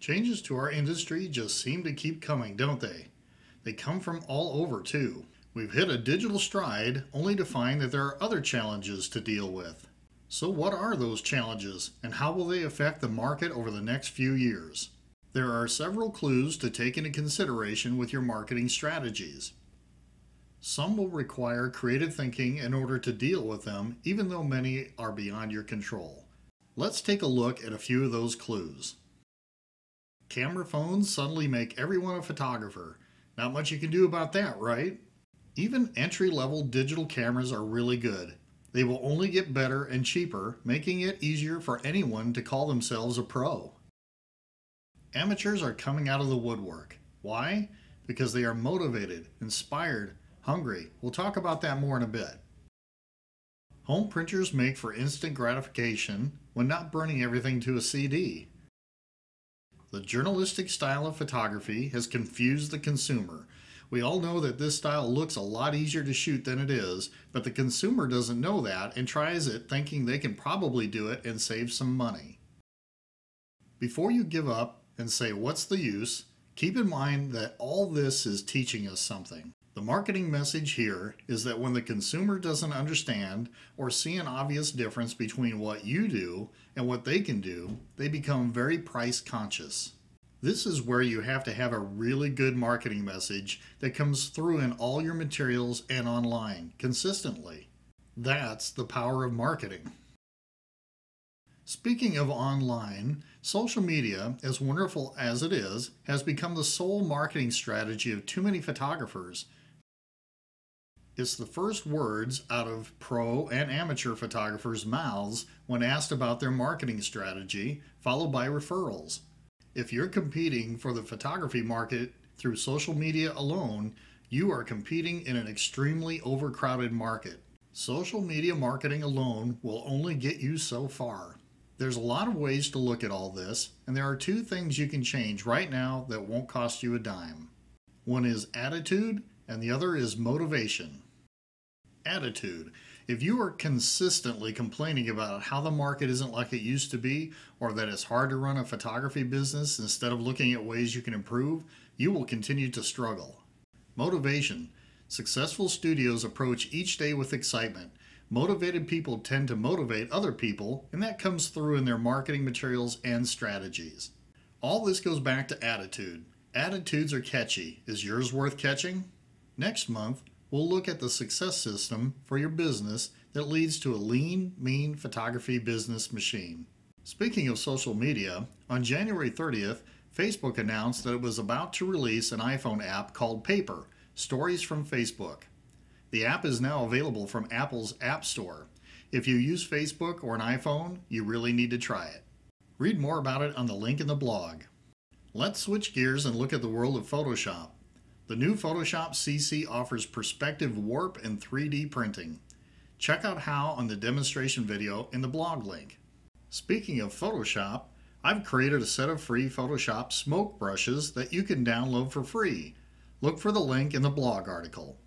Changes to our industry just seem to keep coming, don't they? They come from all over, too. We've hit a digital stride only to find that there are other challenges to deal with. So what are those challenges, and how will they affect the market over the next few years? There are several clues to take into consideration with your marketing strategies. Some will require creative thinking in order to deal with them, even though many are beyond your control. Let's take a look at a few of those clues. Camera phones suddenly make everyone a photographer. Not much you can do about that, right? Even entry-level digital cameras are really good. They will only get better and cheaper, making it easier for anyone to call themselves a pro. Amateurs are coming out of the woodwork. Why? Because they are motivated, inspired, hungry. We'll talk about that more in a bit. Home printers make for instant gratification when not burning everything to a CD. The journalistic style of photography has confused the consumer. We all know that this style looks a lot easier to shoot than it is, but the consumer doesn't know that and tries it thinking they can probably do it and save some money. Before you give up and say, "What's the use?" keep in mind that all this is teaching us something. The marketing message here is that when the consumer doesn't understand or see an obvious difference between what you do and what they can do, they become very price conscious. This is where you have to have a really good marketing message that comes through in all your materials and online consistently. That's the power of marketing. Speaking of online, social media, as wonderful as it is, has become the sole marketing strategy of too many photographers. It's the first words out of pro and amateur photographers' mouths when asked about their marketing strategy, followed by referrals. If you're competing for the photography market through social media alone, you are competing in an extremely overcrowded market. Social media marketing alone will only get you so far. There's a lot of ways to look at all this, and there are two things you can change right now that won't cost you a dime. One is attitude, and the other is motivation. Attitude. If you are consistently complaining about how the market isn't like it used to be, or that it's hard to run a photography business instead of looking at ways you can improve, you will continue to struggle. Motivation. Successful studios approach each day with excitement. Motivated people tend to motivate other people, and that comes through in their marketing materials and strategies. All this goes back to attitude. Attitudes are catchy. Is yours worth catching? Next month, we'll look at the success system for your business that leads to a lean, mean photography business machine. Speaking of social media, on January 30th, Facebook announced that it was about to release an iPhone app called Paper, Stories from Facebook. The app is now available from Apple's App Store. If you use Facebook or an iPhone, you really need to try it. Read more about it on the link in the blog. Let's switch gears and look at the world of Photoshop. The new Photoshop CC offers perspective warp and 3D printing. Check out how on the demonstration video in the blog link. Speaking of Photoshop, I've created a set of free Photoshop smoke brushes that you can download for free. Look for the link in the blog article.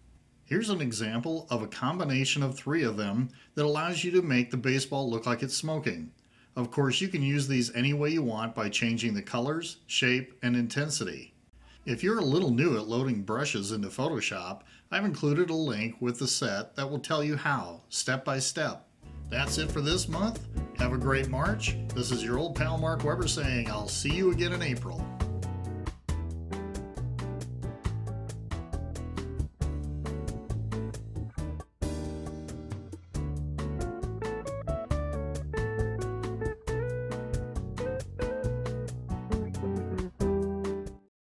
Here's an example of a combination of 3 of them that allows you to make the baseball look like it's smoking. Of course, you can use these any way you want by changing the colors, shape, and intensity. If you're a little new at loading brushes into Photoshop, I've included a link with the set that will tell you how, step by step. That's it for this month. Have a great March. This is your old pal Mark Weber saying I'll see you again in April.